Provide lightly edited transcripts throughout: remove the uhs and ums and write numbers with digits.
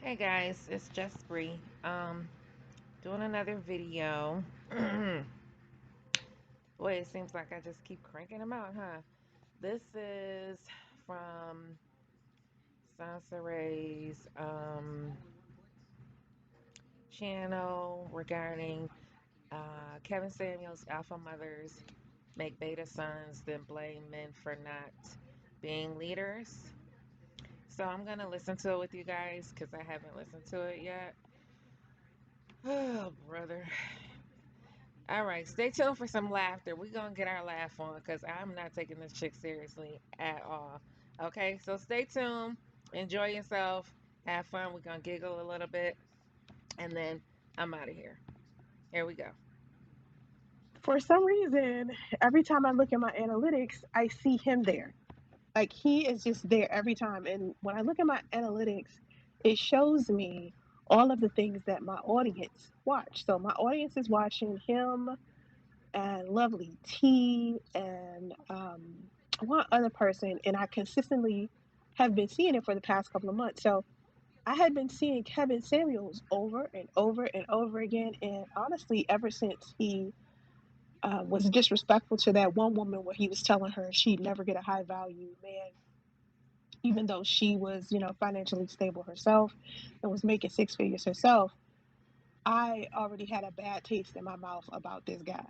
Hey guys, it's Just Bree. Doing another video. Boy, it seems like I just keep cranking them out, huh? This is from Soncerae's channel regarding Kevin Samuels' alpha mothers make beta sons, then blame men for not being leaders. So I'm gonna listen to it with you guys because I haven't listened to it yet. Oh, brother. All right, stay tuned for some laughter. We're going to get our laugh on because I'm not taking this chick seriously at all. Okay, so stay tuned. Enjoy yourself. Have fun. We're going to giggle a little bit. And then I'm out of here. Here we go. For some reason, every time I look at my analytics, I see him there. Like he is just there every time. And when I look at my analytics, it shows me all of the things that my audience watch. So my audience is watching him and Lovely T and one other person, and I consistently have been seeing it for the past couple of months. So I had been seeing Kevin Samuels over and over and over again, and honestly, ever since he was disrespectful to that one woman where he was telling her she'd never get a high value man, even though she was, financially stable herself and was making six figures herself. I already had a bad taste in my mouth about this guy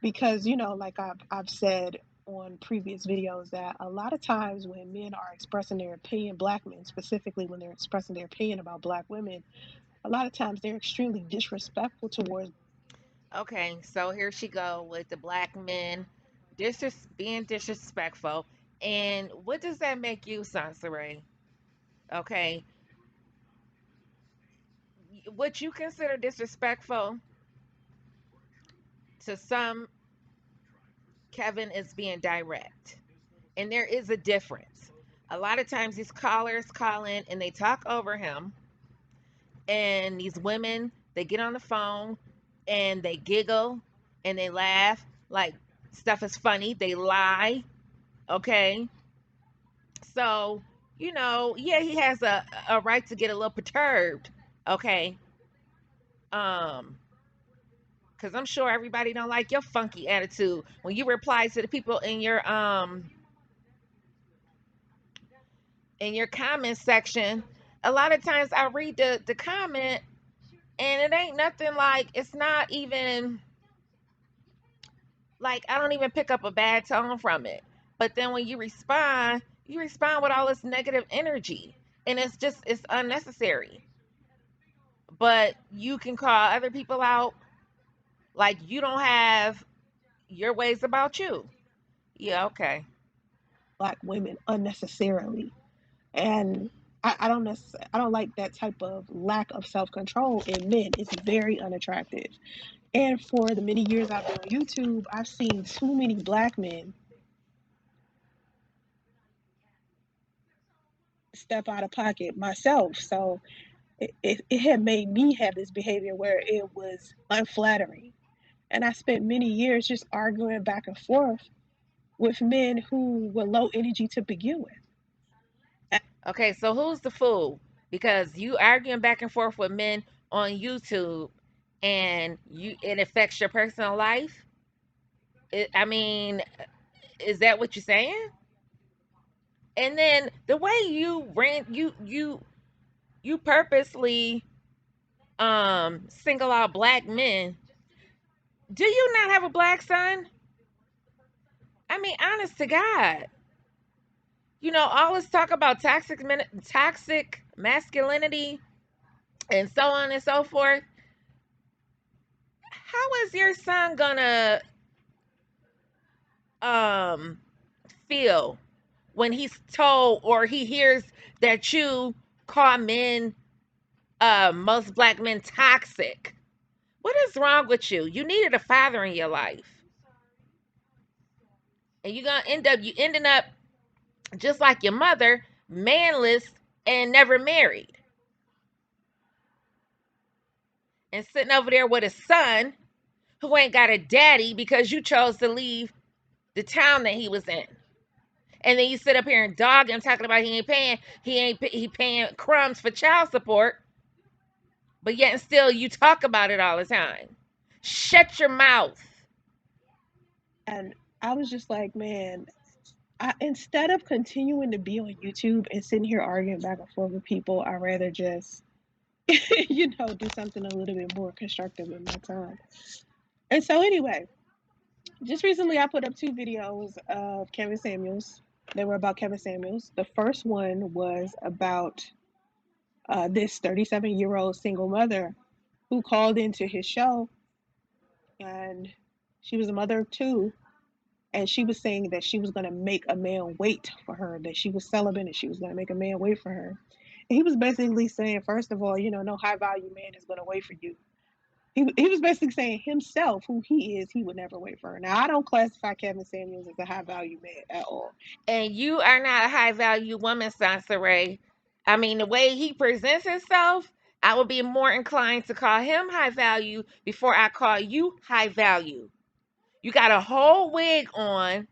because, like I've said on previous videos, that a lot of times when men are expressing their opinion, black men specifically, when they're expressing their opinion about black women, a lot of times they're extremely disrespectful towards. Okay, so here she go with the black men being disrespectful. And what does that make you, Sansaray? Okay, what you consider disrespectful to some, Kevin is being direct. And there is a difference. A lot of times these callers call in and they talk over him, and these women, they get on the phone and they giggle and they laugh like stuff is funny. They lie, okay? So, yeah, he has a right to get a little perturbed, okay? Um, because I'm sure everybody don't like your funky attitude when you reply to the people in your comment section. A lot of times I read the comment and it ain't nothing, like it's not even like I don't even pick up a bad tone from it. But then when you respond with all this negative energy, and it's unnecessary. But you can call other people out like you don't have your ways about you. Yeah, okay. Black women unnecessarily. And I don't like that type of lack of self control in men. It's very unattractive. And for the many years I've been on YouTube, I've seen too many black men step out of pocket myself. So it had made me have this behavior where it was unflattering. And I spent many years just arguing back and forth with men who were low energy to begin with. Okay, so who's the fool? Because you arguing back and forth with men on YouTube and it affects your personal life? I mean, is that what you're saying? And then the way you ran you purposely single out black men. Do you not have a black son? I mean, honest to God. All this talk about toxic masculinity and so on and so forth. How is your son gonna um feel when he's told or he hears that you call men, most black men, toxic? What is wrong with you? You needed a father in your life, and you ending up just like your mother, manless and never married, and sitting over there with a son who ain't got a daddy because you chose to leave the town that he was in. And then you sit up here and dog him talking about he ain't paying crumbs for child support. but yet and still you talk about it all the time. Shut your mouth. And I was just like, man, instead of continuing to be on YouTube and sitting here arguing back and forth with people, I'd rather just, do something a little bit more constructive in my time. And so, anyway, just recently I put up two videos of Kevin Samuels. They were about Kevin Samuels. The first one was about this 37-year-old single mother who called into his show, and she was a mother of two, and she was saying that she was going to make a man wait for her, that she was celibate and she was going to make a man wait for her. And he was basically saying, first of all, no high value man is going to wait for you. He was basically saying himself, who he is, he would never wait for her. Now, I don't classify Kevin Samuels as a high value man at all. And you are not a high value woman, Soncerae. I mean, the way he presents himself, I would be more inclined to call him high value before I call you high value. You got a whole wig on.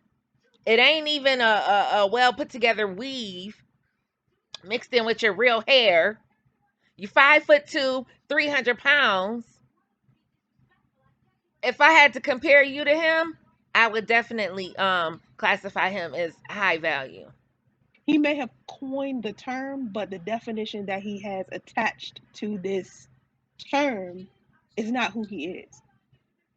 It ain't even a well put together weave mixed in with your real hair. You 5'2", 300 pounds. If I had to compare you to him, I would definitely classify him as high value. He may have coined the term, but the definition that he has attached to this term is not who he is,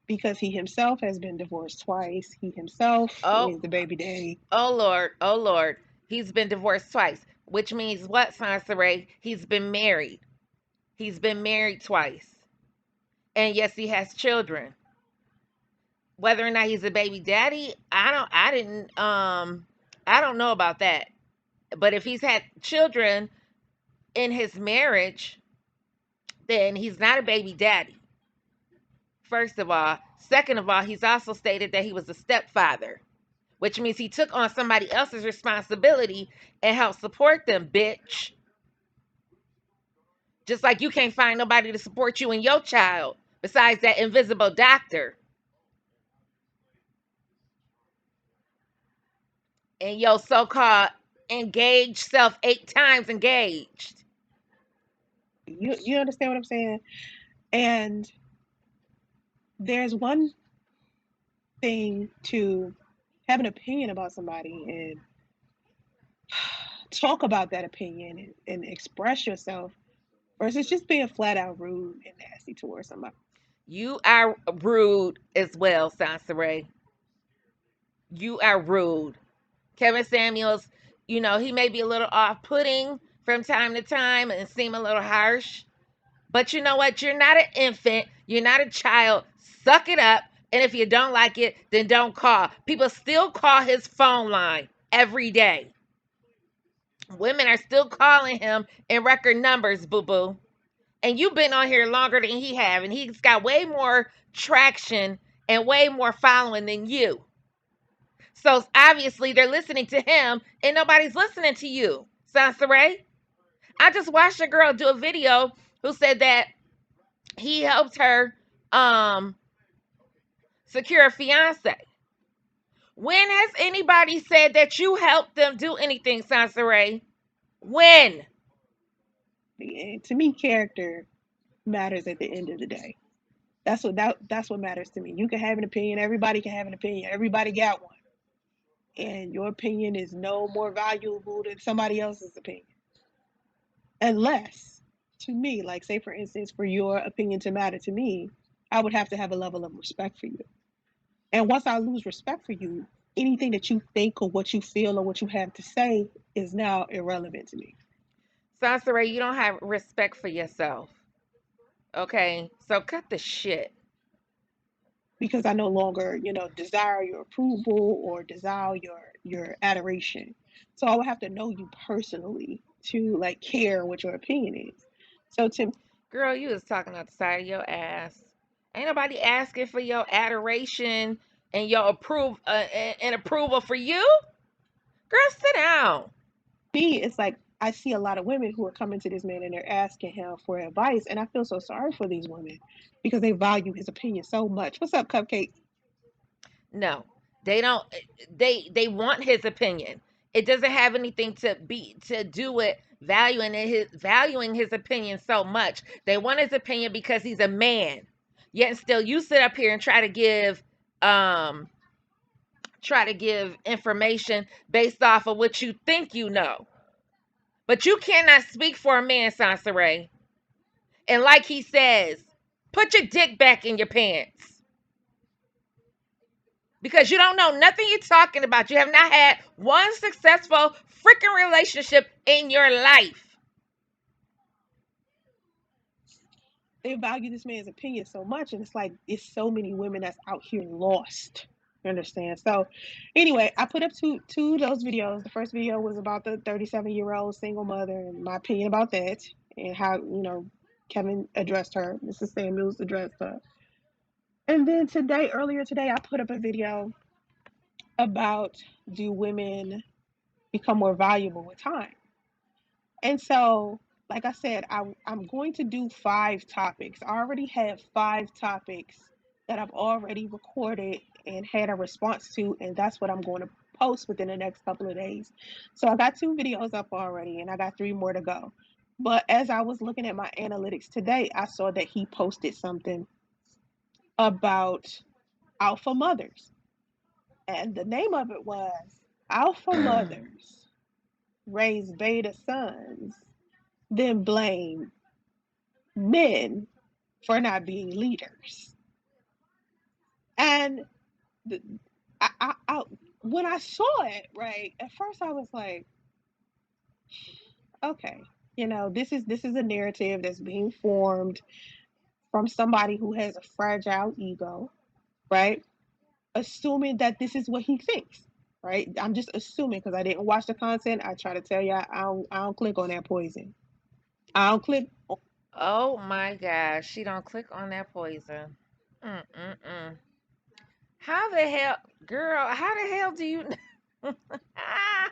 because he himself has been divorced twice. He himself Oh, is the baby daddy. oh Lord, oh Lord. He's been divorced twice, which means what, Sansaray? He's been married. He's been married twice. And yes, he has children. Whether or not he's a baby daddy, I don't know about that. But if he's had children in his marriage, then he's not a baby daddy. First of all, second of all, he's also stated that he was a stepfather, which means he took on somebody else's responsibility and helped support them, bitch. Just like you can't find nobody to support you and your child besides that invisible doctor and your so-called engaged self 8 times engaged. You understand what I'm saying? And there's one thing to have an opinion about somebody and talk about that opinion and express yourself versus just being flat out rude and nasty towards somebody. You are rude as well, Sansaray. You are rude. Kevin Samuels, he may be a little off putting from time to time and seem a little harsh. But you know what? You're not an infant. You're not a child. Suck it up. And if you don't like it, then don't call. People still call his phone line every day. Women are still calling him in record numbers, boo boo. And you've been on here longer than he have, and he's got way more traction and way more following than you. So obviously they're listening to him, and nobody's listening to you, Sansaray. I just watched a girl do a video who said that he helped her um secure a fiance. When has anybody said that you helped them do anything, Sansaray? When? And to me, character matters at the end of the day. That's what matters to me. You can have an opinion. Everybody can have an opinion. Everybody got one, and your opinion is no more valuable than somebody else's opinion, unless, to me, like say for instance, for your opinion to matter to me, I would have to have a level of respect for you. And once I lose respect for you, anything that you think or what you feel or what you have to say is now irrelevant to me. Sansaray, you don't have respect for yourself. Okay? So cut the shit. Because I no longer, desire your approval or desire your adoration. So I would have to know you personally to like care what your opinion is. So to Girl, you was talking out the side of your ass. Ain't nobody asking for your adoration and your and approval for you. Girl, sit down. me, it's like I see a lot of women who are coming to this man and they're asking him for advice, and I feel so sorry for these women because they value his opinion so much. What's up, Cupcake? No, they don't. They want his opinion. It doesn't have anything to do with valuing his opinion so much. They want his opinion because he's a man. Yet still you sit up here and um try to give information based off of what you think you know. But you cannot speak for a man, Soncerae. And like he says, put your dick back in your pants. Because you don't know nothing you're talking about. You have not had one successful freaking relationship in your life. They value this man's opinion so much, and it's like it's so many women that's out here lost. You understand? So, anyway, I put up two of those videos. The first video was about the 37-year-old single mother and my opinion about that, and how Kevin addressed her. Mrs. Samuels addressed her. And then earlier today, I put up a video about, do women become more valuable with time? And so, like I said, I'm going to do 5 topics. I already have 5 topics that I've already recorded and had a response to, and that's what I'm going to post within the next couple of days. So I got 2 videos up already, and I got 3 more to go. But as I was looking at my analytics today, I saw that he posted something about alpha mothers. And the name of it was Alpha Mothers Raise Beta Sons, then blame men for not being leaders. And the, when I saw it, right, at first I was like, okay, this is a narrative that's being formed from somebody who has a fragile ego, right? Assuming that this is what he thinks, right? I'm just assuming because I didn't watch the content. I try to tell you, I don't click on that poison. I don't click. Oh my gosh, she don't click on that poison. Mm-mm-mm. How the hell, girl? How the hell do you? Ah,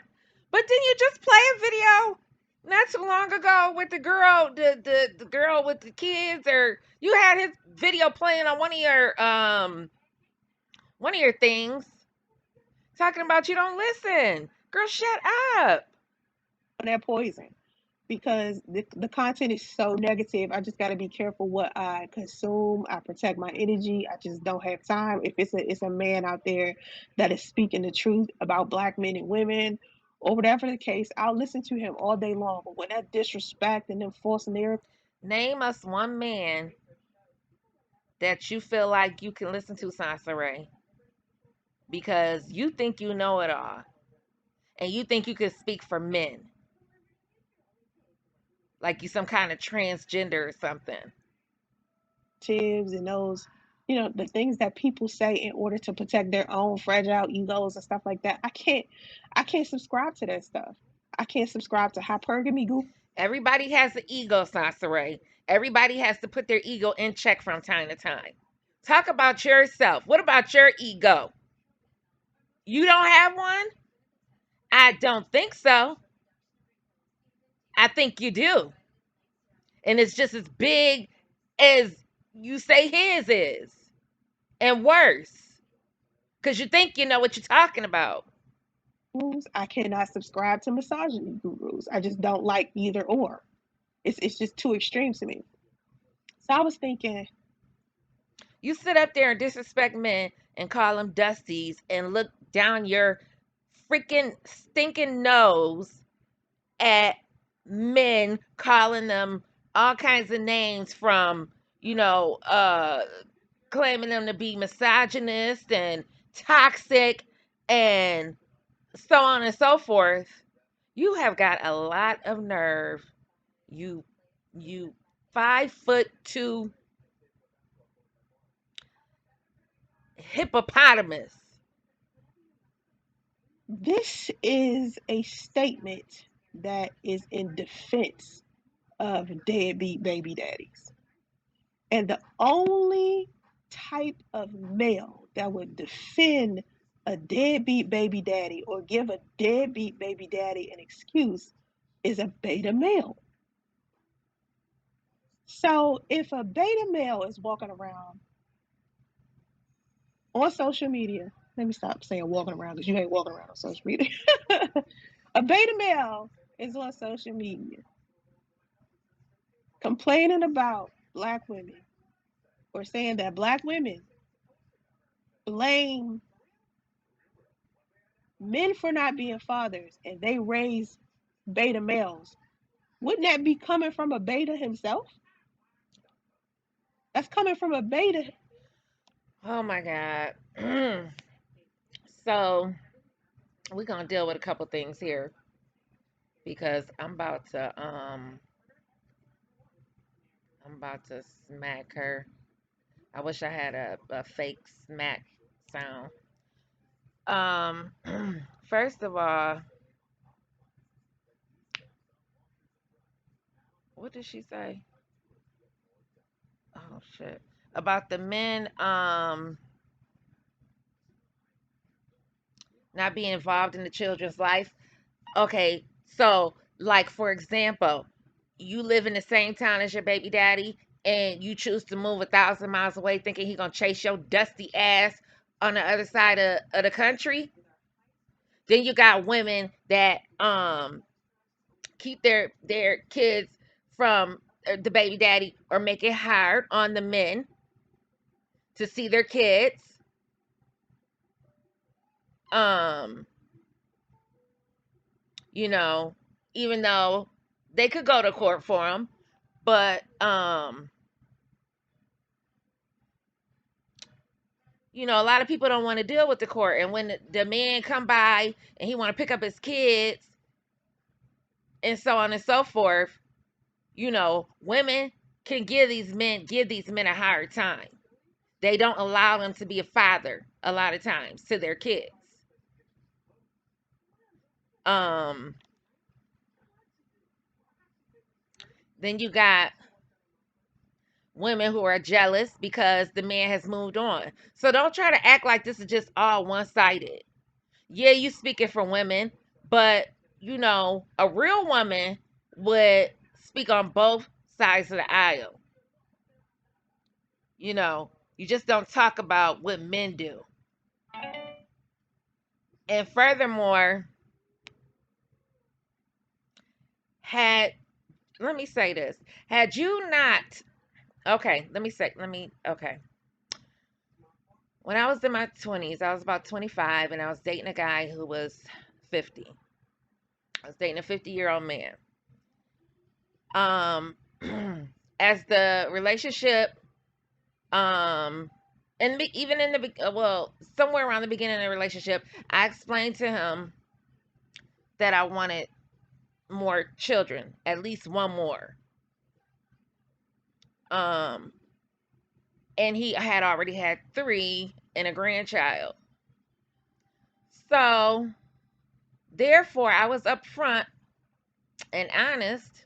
but didn't you just play a video not too long ago with the girl, the girl with the kids, or you had his video playing on one of your things, talking about you don't listen. Girl, shut up. On that poison because the content is so negative. I just got to be careful what I consume. I protect my energy. I just don't have time. If it's a man out there that is speaking the truth about black men and women or whatever the case, I'll listen to him all day long. But when that disrespect and then false narrative, Name us one man that you feel like you can listen to, Sansaray, because you think you know it all and you think you can speak for men, like you some kind of transgender or something. and those, the things that people say in order to protect their own fragile egos and stuff like that, I can't subscribe to that stuff. I can't subscribe to hypergamy. Everybody has an ego, Sansaray. Everybody has to put their ego in check from time to time. Talk about yourself. What about your ego? You don't have one? I don't think so. I think you do. And it's just as big as you say his is, and worse, because you think you know what you're talking about. Gurus. I cannot subscribe to misogyny gurus. I just don't like either or. It's just too extreme to me. So I was thinking, You sit up there and disrespect men and call them dusties and look down your freaking stinking nose at men calling them all kinds of names, from claiming them to be misogynist and toxic and so on and so forth. You have got a lot of nerve. You you 5'2" hippopotamus. this is a statement that is in defense of deadbeat baby daddies. And the only type of male that would defend a deadbeat baby daddy or give a deadbeat baby daddy an excuse is a beta male. So if a beta male is walking around on social media, let me stop saying walking around because you ain't walking around on social media. A beta male is on social media complaining about black women or saying that black women blame men for not being fathers and they raise beta males, wouldn't that be coming from a beta himself? That's coming from a beta. Oh my God. So we're gonna deal with a couple things here because I'm about to smack her. I wish I had a fake smack sound. Um, first of all, what did she say? Oh shit. About the men not being involved in the children's life. Okay, so like for example, you live in the same town as your baby daddy and you choose to move 1,000 miles away thinking he gonna chase your dusty ass on the other side of the country. Then you got women that keep their kids from the baby daddy or make it hard on the men to see their kids. Um, you know, even though they could go to court for them, but a lot of people don't want to deal with the court. And when the man come by and he want to pick up his kids and so on and so forth, women can give these men a hard time. They don't allow them to be a father a lot of times to their kids. Um, then you got women who are jealous because the man has moved on. So don't try to act like this is just all one sided. Yeah, you speaking for women, but a real woman would speak on both sides of the aisle. You just don't talk about what men do. And furthermore, had let me say this. Had you not okay, okay. When I was in my 20s, I was about 25 and I was dating a guy who was 50. I was dating a 50-year-old man. Um as the relationship um even in somewhere around the beginning of the relationship, I explained to him that I wanted more children, at least one more. Um and he had already had 3 and a grandchild. So, therefore, I was upfront and honest.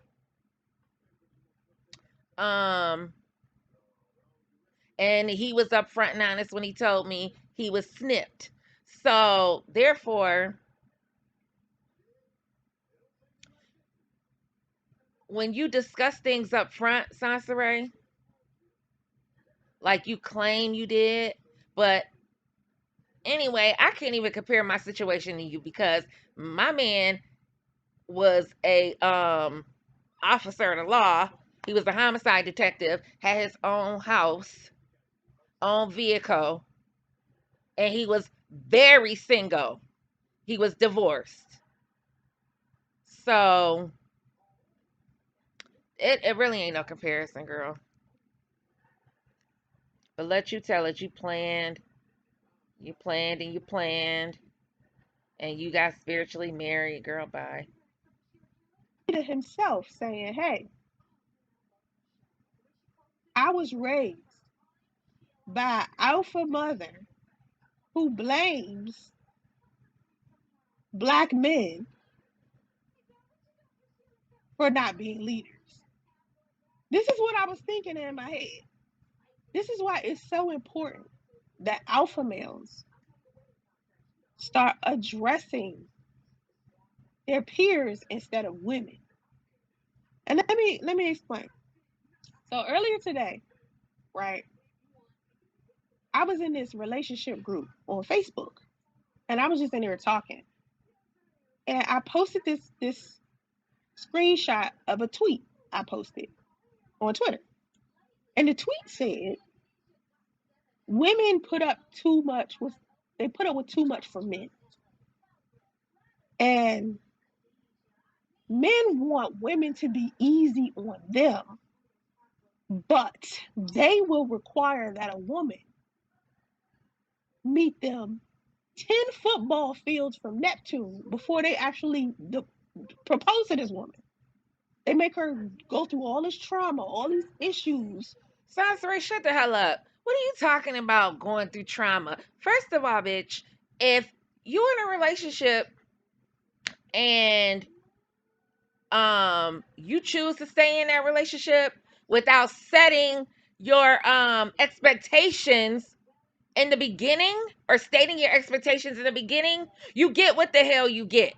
Um and he was upfront and honest when he told me he was snipped. So, therefore, when you discuss things up front, Soncerae, like you claim you did, but anyway, I can't even compare my situation to you because my man was a officer of the law. He was a homicide detective, had his own house, own vehicle, and he was very single. He was divorced. So it really ain't no comparison, girl. But let you tell it, you planned and you planned, and you got spiritually married, girl. Bye. To himself saying, hey, I was raised by an alpha mother who blames black men for not being leaders. This is what I was thinking in my head. This is why it's so important that alpha males start addressing their peers instead of women. And let me explain. So earlier today, right, I was in this relationship group on Facebook, and I was just in there talking, and I posted this screenshot of a tweet I posted on Twitter. And the tweet said, women put up too much with, they put up with too much for men. And men want women to be easy on them, but they will require that a woman meet them 10 football fields from Neptune before they actually propose to this woman. They make her go through all this trauma, all these issues. Soncerae, shut the hell up. What are you talking about going through trauma? First of all, bitch, if you're in a relationship and you choose to stay in that relationship without setting your expectations in the beginning or stating your expectations in the beginning, you get what the hell you get.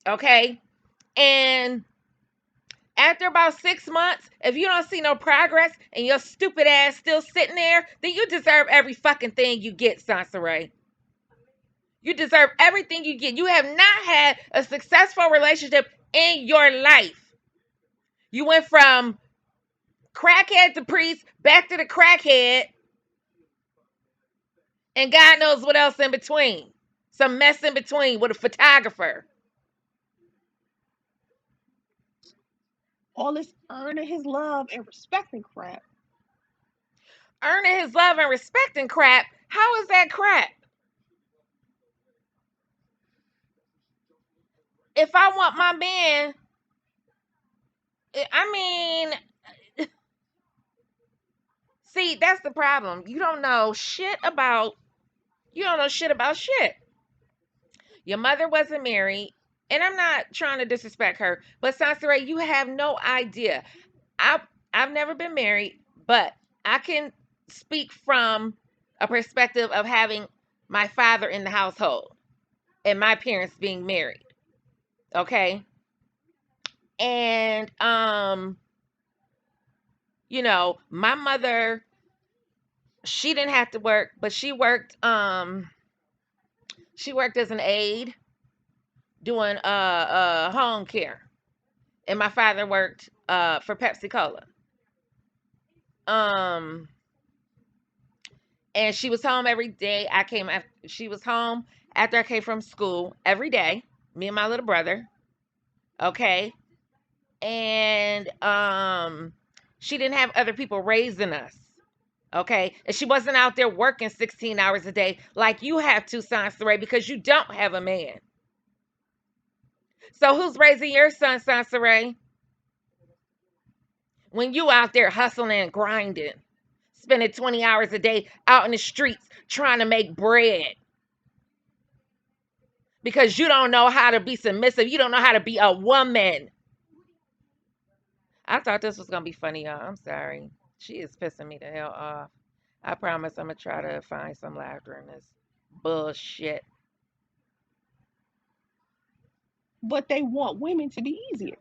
Okay? And after about 6 months, if you don't see no progress and your stupid ass still sitting there, then you deserve every fucking thing you get, Soncerae. You deserve everything you get. You have not had a successful relationship in your life. You went from crackhead to priest, back to the crackhead, and God knows what else in between. Some mess in between with a photographer. All this earning his love and respecting crap. Earning his love and respect and crap. How is that crap? If I want my man, I mean, see, that's the problem. You don't know shit about shit. Your mother wasn't married, and I'm not trying to disrespect her, but Sansere, you have no idea. I've never been married, but I can speak from a perspective of having my father in the household and my parents being married. Okay? And my mother, she didn't have to work, but she worked as an aide doing home care. And my father worked for Pepsi Cola. Um and she was home every day. She was home after I came from school every day, me and my little brother. Okay? And she didn't have other people raising us. Okay? And she wasn't out there working 16 hours a day like you have to, Sansaray, because you don't have a man. So who's raising your son, Sansaray? When you out there hustling and grinding, spending 20 hours a day out in the streets trying to make bread because you don't know how to be submissive. You don't know how to be a woman. I thought this was going to be funny, y'all. I'm sorry. She is pissing me the hell off. I promise I'm going to try to find some laughter in this bullshit. But they want women to be easier.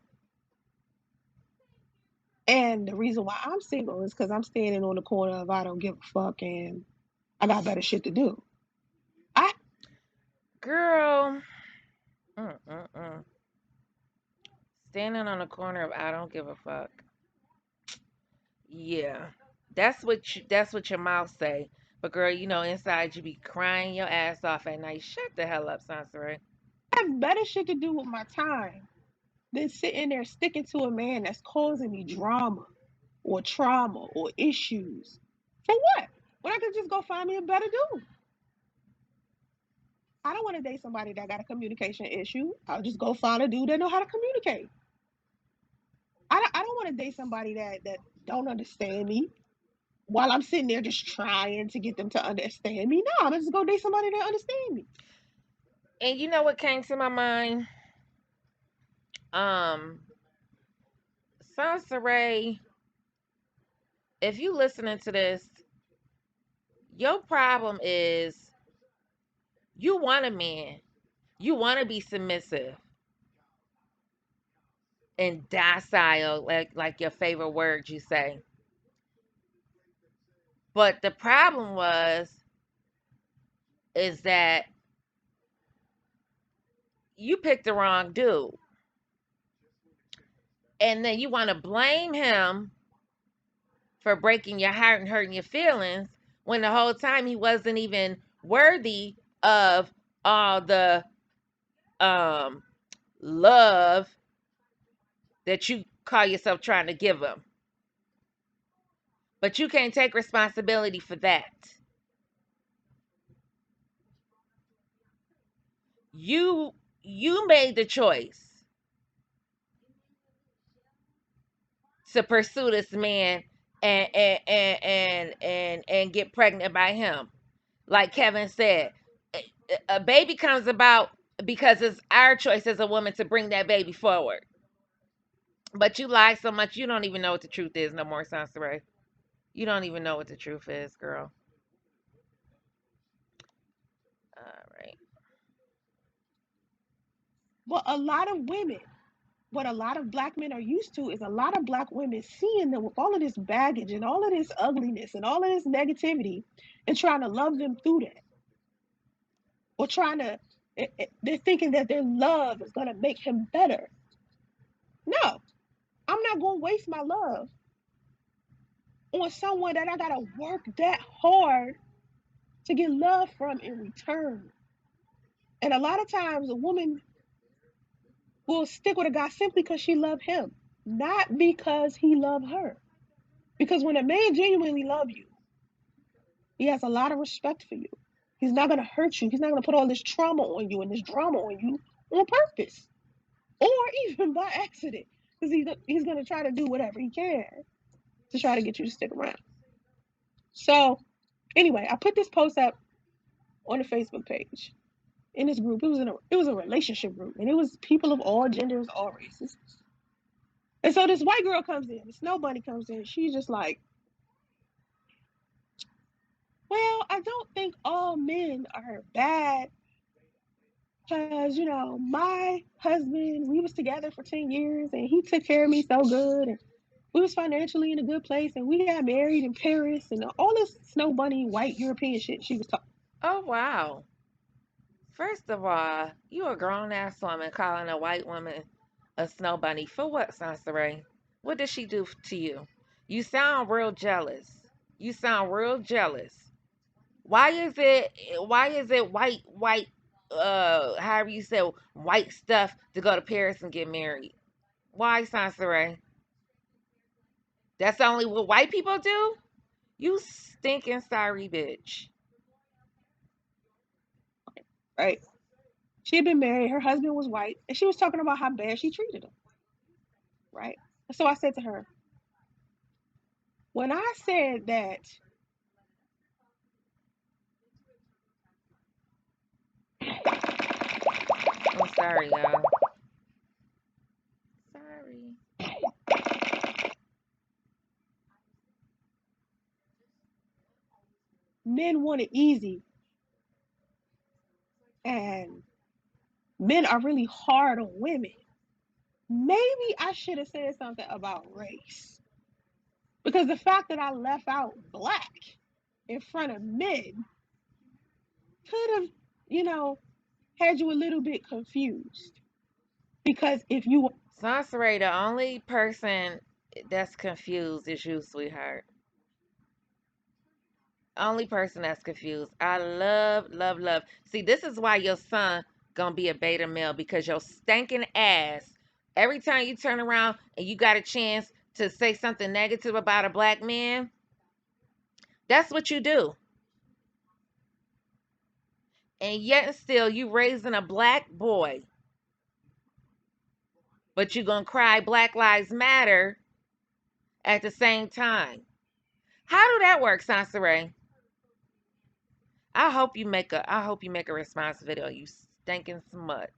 And the reason why I'm single is because I'm standing on the corner of I don't give a fuck and I got better shit to do. I Girl, standing on the corner of I don't give a fuck. Yeah. That's what your mouth say. But girl, inside you be crying your ass off at night. Shut the hell up, Sansari. have better shit to do with my time than sitting there sticking to a man that's causing me drama or trauma or issues. For what? When I could just go find me a better dude. I don't want to date somebody that got a communication issue. I'll just go find a dude that know how to communicate. I don't want to date somebody that don't understand me while I'm sitting there just trying to get them to understand me. No, I'm just go date somebody that understand me. And you know what came to my mind? Um, Sansari, if you listening to this, your problem is you want a man. You want to be submissive and docile, like your favorite word you say. But the problem is that you picked the wrong dude. And then you want to blame him for breaking your heart and hurting your feelings when the whole time he wasn't even worthy of all the um love that you call yourself trying to give him. But you can't take responsibility for that. You made the choice to pursue this man and get pregnant by him. Like Kevin said, a baby comes about because it's our choice as a woman to bring that baby forward. But you lie so much you don't even know what the truth is no more, Soncerae. You don't even know what the truth is, girl. All right. Well, a lot of women, what a lot of black men are used to is a lot of black women seeing them with all of this baggage and all of this ugliness and all of this negativity and trying to love them through that. Or trying to, they're thinking that their love is going to make him better. No, I'm not going to waste my love on someone that I got to work that hard to get love from in return. And a lot of times a woman will stick with a guy simply because she loved him, not because he loved her. Because when a man genuinely loves you, he has a lot of respect for you. He's not going to hurt you. He's not going to put all this trauma on you and this drama on you on purpose or even by accident. Because he's going to try to do whatever he can to try to get you to stick around. So, anyway, I put this post up on the Facebook page in this group. It was a relationship group, and it was people of all genders, all races. And so this white girl comes in, the snow bunny comes in. She's just like, well, I don't think all men are bad because, my husband, we was together for 10 years and he took care of me so good. And we was financially in a good place and we got married in Paris and all this snow bunny, white European shit she was talking. Oh wow. First of all, you a grown ass woman calling a white woman a snow bunny for what, Sansaray? What did she do to you? You sound real jealous. You sound real jealous. Why is it white however you say white stuff to go to Paris and get married? Why, Sansaray? That's only what white people do? You stinking sorry bitch. Right? She had been married, her husband was white, and she was talking about how bad she treated him. Right? So I said to her, when I said that, I'm sorry, y'all. Sorry. men want it easy and men are really hard on women, maybe I should have said something about race. Because the fact that I left out black in front of men could have, you know, had you a little bit confused. Because if you Soncerae, the only person that's confused is you, sweetheart. Only person that's confused. I love, love, love. See, this is why your son gonna be a beta male because your stinking ass. Every time you turn around and you got a chance to say something negative about a black man, that's what you do. And yet still you raising a black boy, but you gonna cry Black Lives Matter at the same time. How do that work, Sansaray? I hope you make a response video, you stinking smut.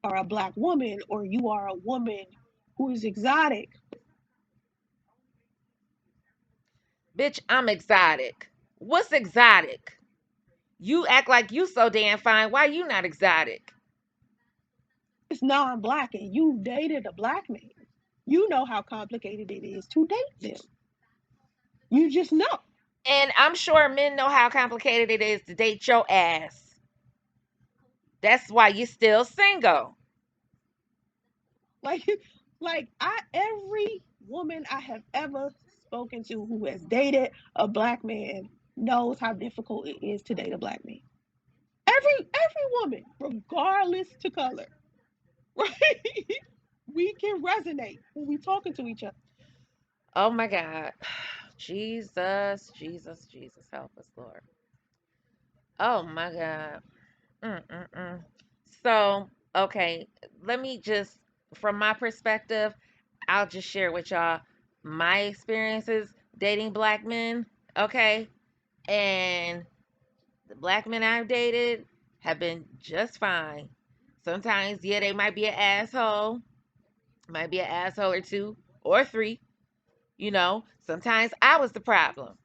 are a black woman or you are a woman who is exotic, Bitch, I'm exotic. What's exotic? You act like you so damn fine. Why you not exotic? it's non black, and you dated a black man, you know how complicated it is to date them. You just know. And I'm sure men know how complicated it is to date your ass. That's why you're still single. Like, like every woman I have ever spoken to who has dated a black man knows how difficult it is to date a black man. Every woman, regardless to color, right? We can resonate when we talking to each other. Oh my God. Jesus, Jesus, Jesus, help us, Lord. Oh my God. Mm-mm-mm. So, okay, let me just, from my perspective, I'll just share with y'all my experiences dating black men, okay? And the black men I've dated have been just fine. Sometimes, yeah, they might be an asshole, might be an asshole or two or three, you know. Sometimes I was the problem,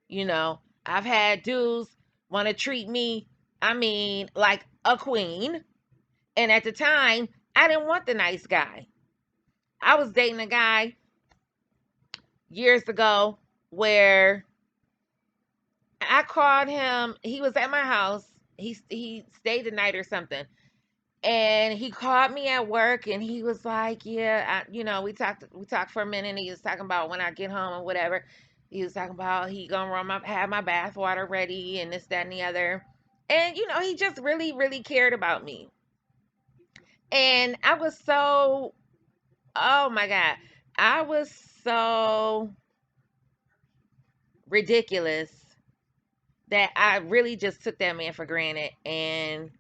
you know. I've had dudes want to treat me, I mean, like a queen. And at the time, I didn't want the nice guy. I was dating a guy years ago where I called him. He was at my house. He stayed the night or something, and he called me at work, and he was like, "Yeah, we talked for a minute. And he was talking about when I get home or whatever. He was talking about he gonna have my bath water ready and this, that, and the other, and he just really, really cared about me. And I was so, oh my God, I was so ridiculous that I really just took that man for granted. And,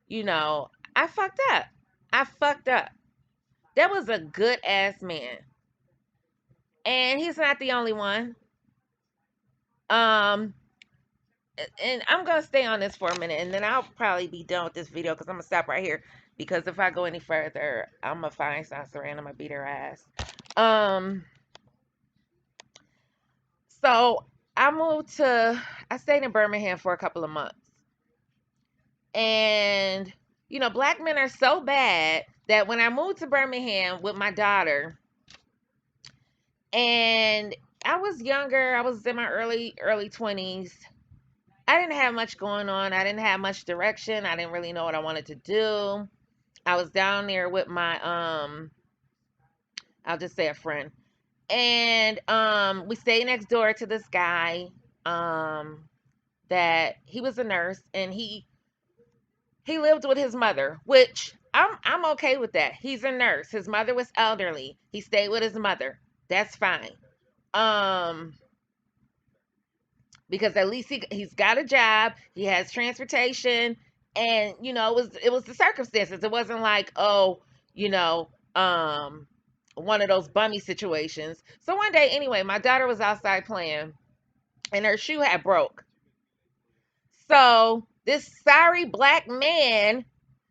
you know, I fucked up. I fucked up. That was a good ass man. And he's not the only one. Um, and I'm going to stay on this for a minute and then I'll probably be done with this video because I'm going to stop right here. Because if I go any further, I'm going to find Soncerae and I'm going to beat her ass. Um, so I stayed in Birmingham for a couple of months. And, black men are so bad that when I moved to Birmingham with my daughter, and I was younger, I was in my early 20s. I didn't have much going on. I didn't have much direction. I didn't really know what I wanted to do. I was down there with my I'll just say a friend. And we stayed next door to this guy um that he was a nurse, and he lived with his mother, which I'm okay with that. He's a nurse. His mother was elderly. He stayed with his mother. That's fine. Um, because at least he's got a job. He has transportation, and it was the circumstances. It wasn't like, oh, you know one of those bummy situations. So one day, anyway, my daughter was outside playing, and her shoe had broke. So this sorry black man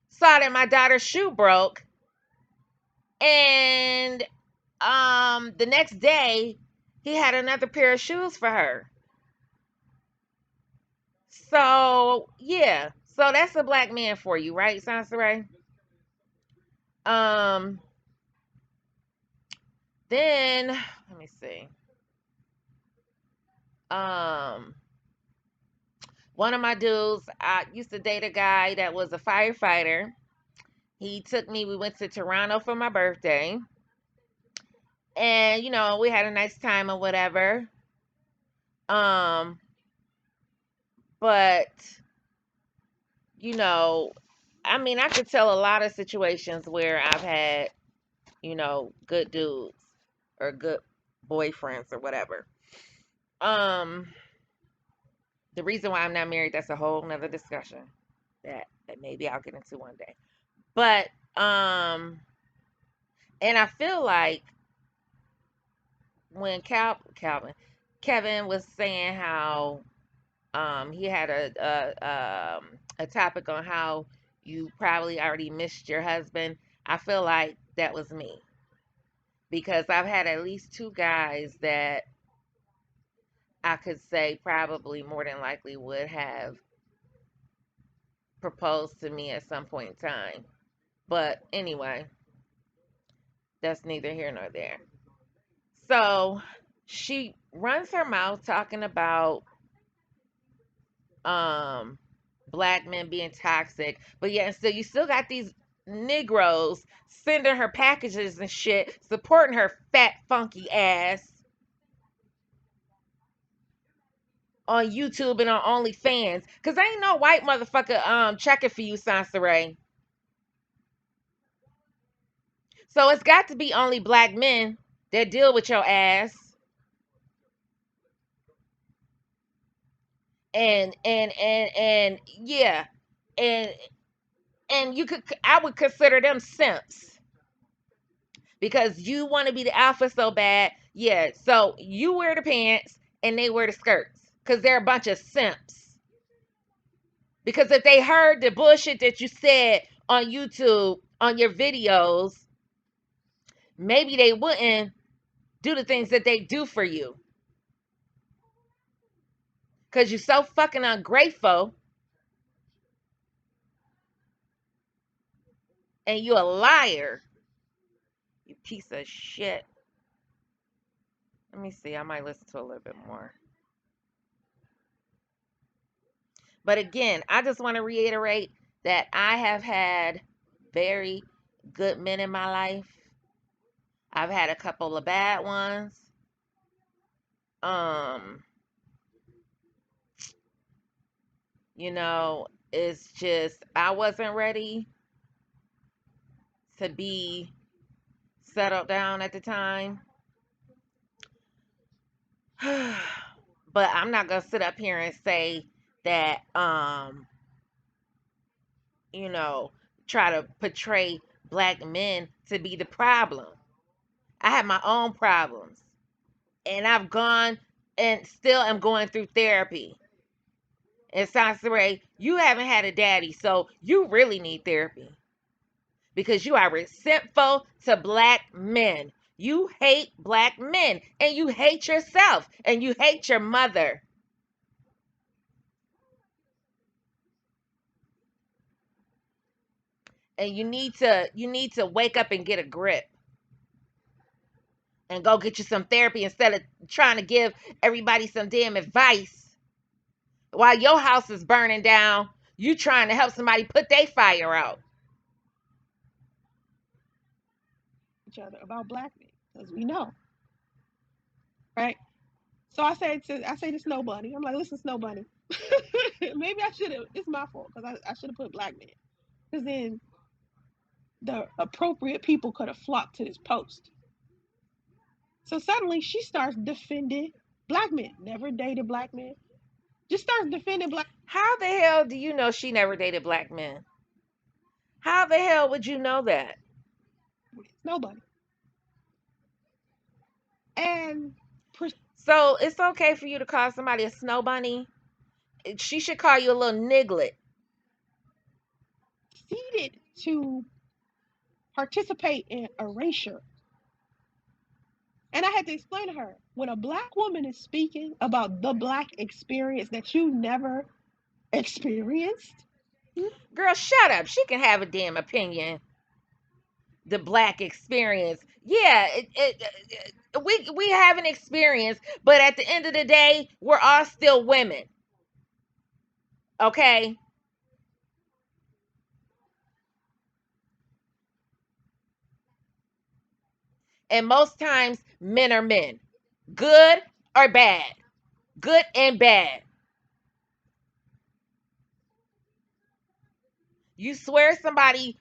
saw that my daughter's shoe broke, and the next day he had another pair of shoes for her. So yeah, so that's a black man for you, right, Soncerae? um then let me see. um One of my dudes, I used to date a guy that was a firefighter. He took me, we went to Toronto for my birthday, and we had a nice time or whatever. um but you know, I mean, I could tell a lot of situations where I've had, good dudes or good boyfriends or whatever. Um, the reason why I'm not married, that's a whole nother discussion that maybe I'll get into one day. But and I feel like when Kevin was saying how he had a topic on how you probably already missed your husband. I feel like that was me because I've had at least two guys that I could say probably more than likely would have proposed to me at some point in time. But anyway, that's neither here nor there. So she runs her mouth talking about um black men being toxic, but yeah, so you still got these Negroes sending her packages and shit, supporting her fat, funky ass on YouTube and on OnlyFans. Cause ain't no white motherfucker checking for you, Soncerae. So it's got to be only black men that deal with your ass. And yeah. And and you could I would consider them simps because you want to be the alpha so bad. Yeah, so you wear the pants and they wear the skirts because they're a bunch of simps. Because if they heard the bullshit that you said on YouTube on your videos, maybe they wouldn't do the things that they do for you because you're so fucking ungrateful and you a liar, you piece of shit. Let me see. I might listen to a little bit more. But again, I just want to reiterate that I have had very good men in my life. I've had a couple of bad ones. Um, you know, it's just I wasn't ready to be settled down at the time. But I'm not gonna sit up here and say that you know, try to portray black men to be the problem. I have my own problems. And I've gone and still am going through therapy. And Sansere, you haven't had a daddy, so you really need therapy because you are resentful to black men. You hate black men and you hate yourself and you hate your mother. And you need to wake up and get a grip and go get you some therapy instead of trying to give everybody some damn advice while your house is burning down. You trying to help somebody put their fire out. each other about black men because we know, right? So I say to Snow Bunny, I'm like, listen, Snow Bunny, maybe I should have. It's my fault because I should have put black men because then the appropriate people could have flocked to this post. So suddenly she starts defending black men. Never dated black men. Just starts defending black. How the hell do you know she never dated black men? How the hell would you know that? Nobody. And So it's okay for you to call somebody a snow bunny. She should call you a little niglet. proceeded to participate in erasure. And I had to explain to her when a black woman is speaking about the black experience that you never experienced. Girl, shut up. She can have a damn opinion. The black experience. Yeah, we have an experience, but at the end of the day, we're all still women. Okay? And most times men are men. Good or bad. Good and bad. You swear somebody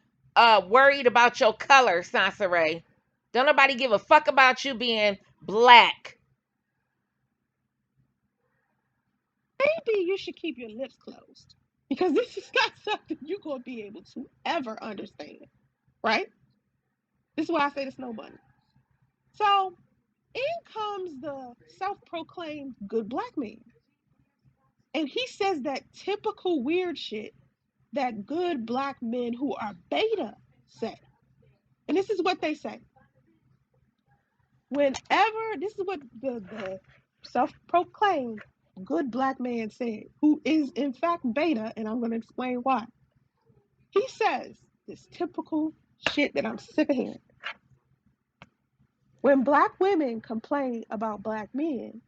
worried about your color, Sansere. Don't nobody give a fuck about you being black. Maybe you should keep your lips closed because this is not something you're going to be able to ever understand, right? This is why I say the snow bunny. So in comes the self-proclaimed good black man, and he says that typical weird shit that good black men who are beta say. And this is what they say. Whenever this is what the self-proclaimed good black man said, who is in fact beta, and I'm going to explain why. He says this typical shit that I'm sick of hearing. When black women complain about black men,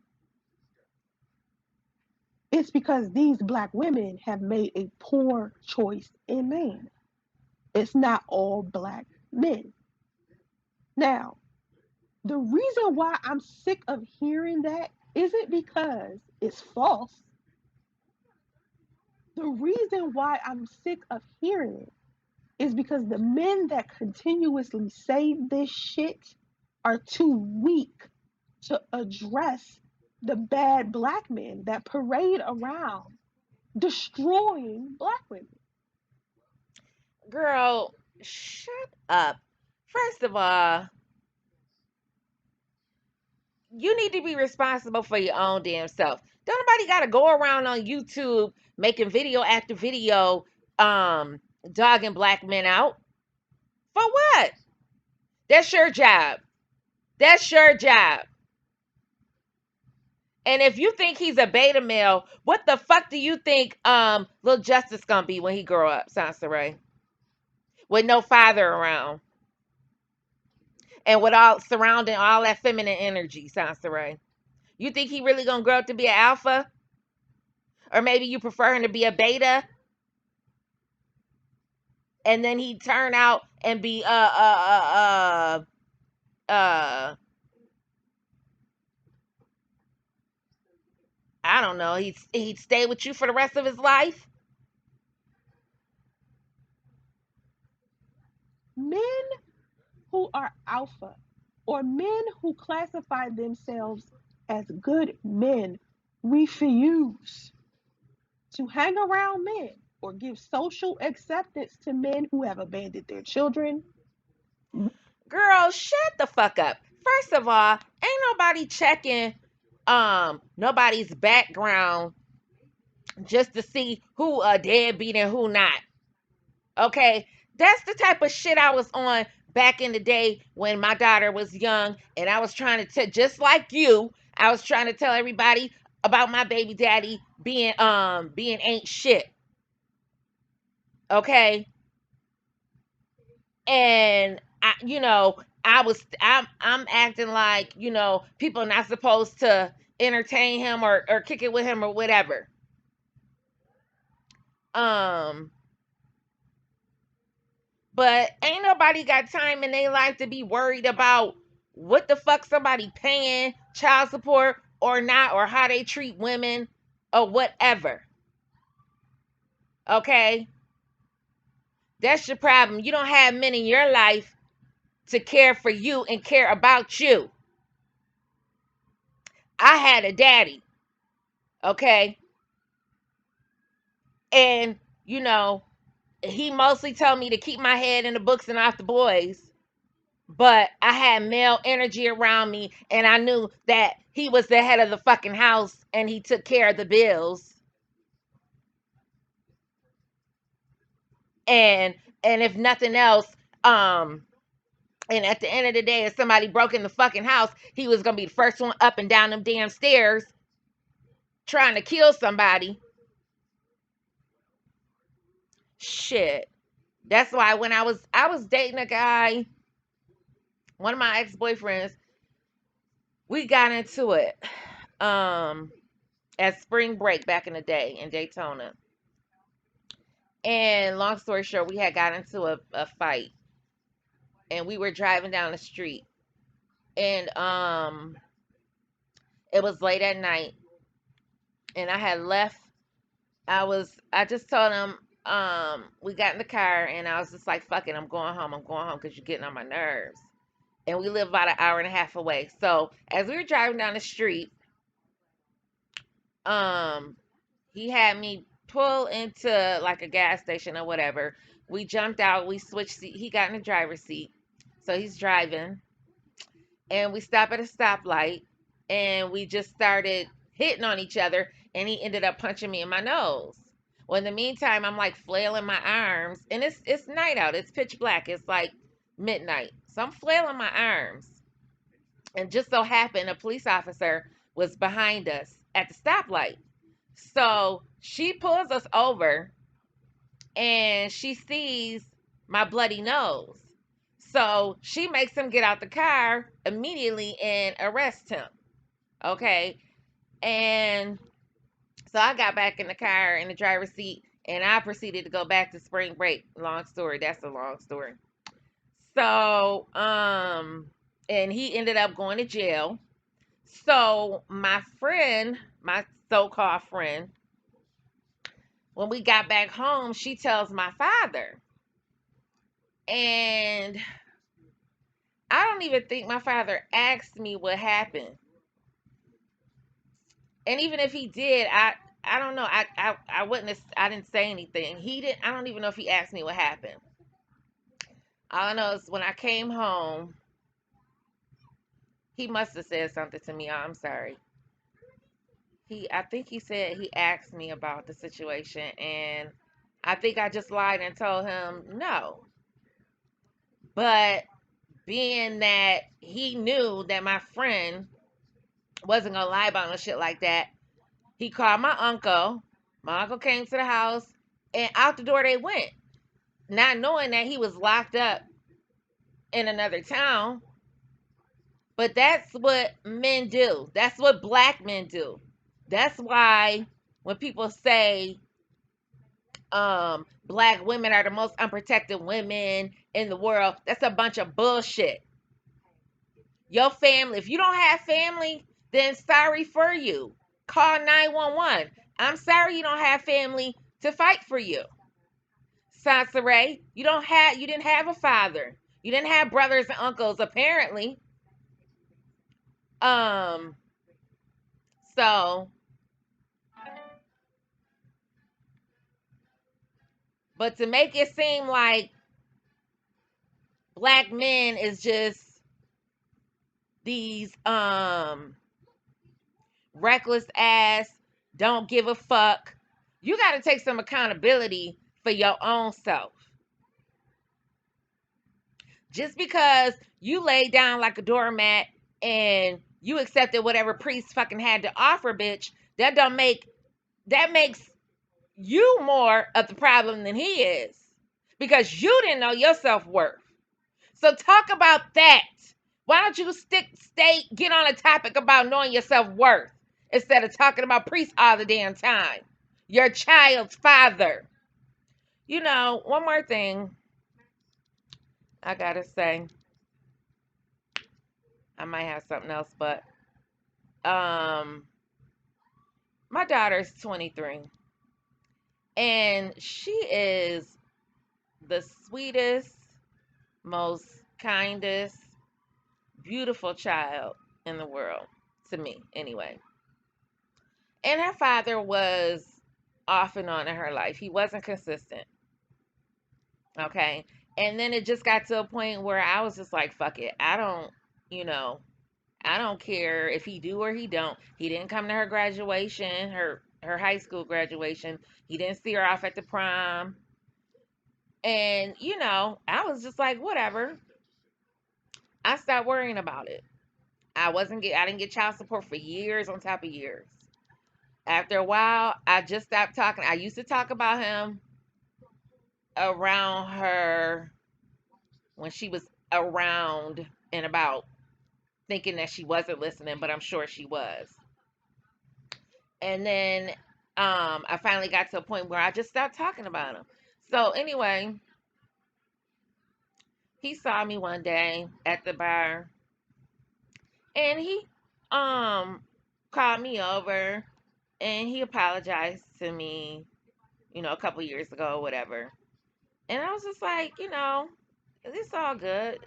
it's because these black women have made a poor choice in man. It's not all black men. Now, the reason why I'm sick of hearing that isn't because it's false. The reason why I'm sick of hearing it is because the men that continuously say this shit are too weak to address the bad black men that parade around destroying black women. Girl, shut up. First of all, you need to be responsible for your own damn self. Don't nobody gotta go around on YouTube making video after video, um, dogging black men out. For what? That's your job. That's your job. And if you think he's a beta male, what the fuck do you think Lil Justice gonna be when he grow up, Soncerae? With no father around. And with all surrounding all that feminine energy, Soncerae. You think he really gonna grow up to be an alpha? Or maybe you prefer him to be a beta, and then he turn out and be uh I don't know, he'd stay with you for the rest of his life. Men who are alpha or men who classify themselves as good men refuse to hang around men or give social acceptance to men who have abandoned their children. Girl, shut the fuck up. First of all, ain't nobody checking nobody's background just to see who a deadbeat and who not. Okay? That's the type of shit I was on back in the day when my daughter was young, and I was trying to just like you, I was trying to tell everybody about my baby daddy being ain't shit. Okay? And I'm acting like, people are not supposed to entertain him or kick it with him or whatever. Um but ain't nobody got time in their life to be worried about what the fuck somebody paying child support or not, or how they treat women or whatever. Okay? That's your problem. You don't have men in your life to care for you and care about you. I had a daddy, okay? And, you know, he mostly told me to keep my head in the books and off the boys. But I had male energy around me, and I knew that he was the head of the fucking house and he took care of the bills. And if nothing else, um, and at the end of the day, if somebody broke in the fucking house, he was gonna be the first one up and down them damn stairs trying to kill somebody. Shit. That's why when I was dating a guy, one of my ex-boyfriends, we got into it. At spring break back in the day in Daytona. And long story short, we had got into a fight, and we were driving down the street, and it was late at night, and I had left. I just told him, we got in the car, and I was just like, fuck it, I'm going home. I'm going home because you're getting on my nerves. And we live about an hour and a half away. So as we were driving down the street, um he had me pull into like a gas station or whatever. We jumped out, we switched seat. He got in the driver's seat. So he's driving, and we stop at a stoplight, and we just started hitting on each other, and he ended up punching me in my nose. Well, in the meantime, I'm like flailing my arms, and it's night out. It's pitch black. It's like midnight. So I'm flailing my arms. And just so happened a police officer was behind us at the stoplight. So she pulls us over, and she sees my bloody nose. So she makes him get out the car immediately and arrest him. Okay. And so I got back in the car in the driver's seat, And I proceeded to go back to spring break. Long story. That's a long story. So, and he ended up going to jail. So my friend, my so-called friend, when we got back home, she tells my father. And I don't even think my father asked me what happened. And even if he did, I don't know. I wouldn't have, I didn't say anything. He didn't, I don't even know if he asked me what happened. All I know is when I came home, he must have said something to me. I'm sorry. I think he said he asked me about the situation, and I think I just lied and told him no. But being that he knew that my friend wasn't gonna lie about no shit like that, he called my uncle. My uncle came to the house, and out the door they went, not knowing that he was locked up in another town. But that's what men do. That's what black men do. That's why when people say black women are the most unprotected women in the world, that's a bunch of bullshit. Your family, if you don't have family, then sorry for you. Call 911. I'm sorry you don't have family to fight for you. Soncerae, you didn't have a father. You didn't have brothers and uncles apparently. Um so but to make it seem like black men is just these reckless ass, don't give a fuck. You got to take some accountability for your own self. Just because you laid down like a doormat and you accepted whatever priest fucking had to offer, bitch, that makes you more of the problem than he is. Because you didn't know your self-worth. So talk about that. Why don't you get on a topic about knowing your self-worth instead of talking about priests all the damn time? Your child's father. One more thing I gotta say. I might have something else, but um my daughter's 23 and she is the sweetest, most kindest, beautiful child in the world to me anyway. And her father was off and on in her life. He wasn't consistent. Okay. And then it just got to a point where I was just like, fuck it. You know, I don't care if he do or he don't. He didn't come to her graduation, her high school graduation. He didn't see her off at the prom. And, I was just like, whatever. I stopped worrying about it. I didn't get child support for years on top of years. After a while, I just stopped talking. I used to talk about him around her when she was around and about, thinking that she wasn't listening, but I'm sure she was. And then I finally got to a point where I just stopped talking about him. So anyway, he saw me one day at the bar and he um called me over and he apologized to me, a couple years ago, or whatever. And I was just like, it's all good,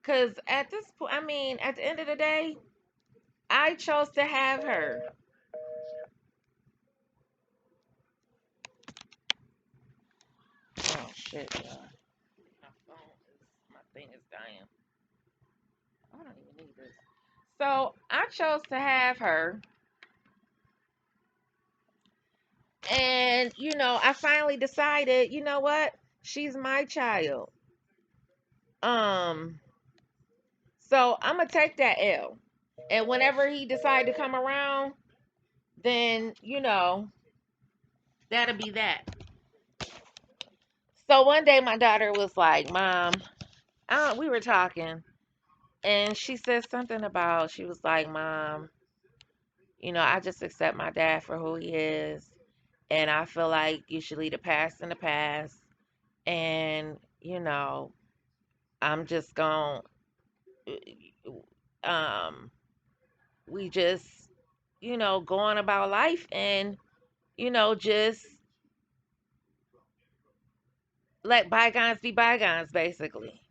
because at this point, I mean, at the end of the day, I chose to have her. Oh shit, y'all. My thing is dying. I don't even need this. So I chose to have her, and I finally decided, you know what? She's my child. Um, so I'm gonna take that L, and whenever he decide to come around, then that'll be that. So one day my daughter was like, "Mom, we were talking, and she said something about she was like, Mom, I just accept my dad for who he is, And I feel like you should leave the past in the past. And, I'm just going um we just, going about life and, just let bygones be bygones basically.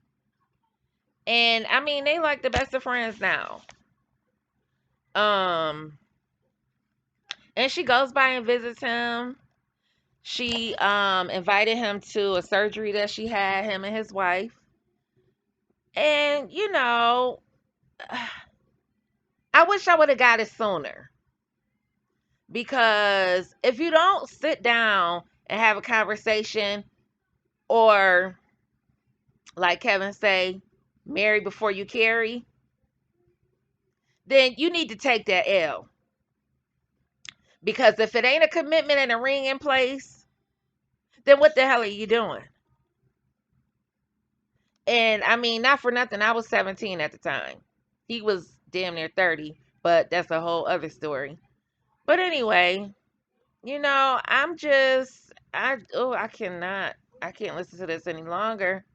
And I mean, they like the best of friends now. Um and she goes by and visits him. She invited him to a surgery that she had, him and his wife. And I wish I would have got it sooner, because if you don't sit down and have a conversation, or like Kevin say, marry before you carry, then you need to take that L. Because if it ain't a commitment and a ring in place, then what the hell are you doing? And I mean, not for nothing, I was 17 at the time. He was damn near 30, but that's a whole other story. But anyway, I can't listen to this any longer.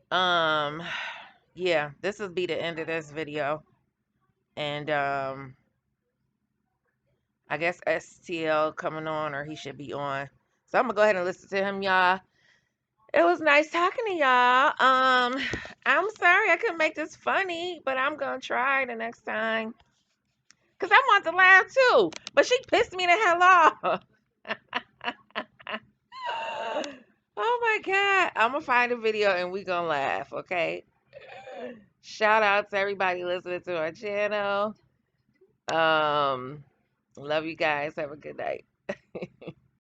Um yeah, this will be the end of this video. And I guess STL coming on, or he should be on. So I'm gonna go ahead and listen to him, y'all. It was nice talking to y'all. I'm sorry I couldn't make this funny, but I'm gonna try the next time. Cause I want to laugh too. But she pissed me the hell off. Oh my god. I'm gonna find a video and we gonna laugh, okay? Shout out to everybody listening to our channel. Um, love you guys. Have a good night.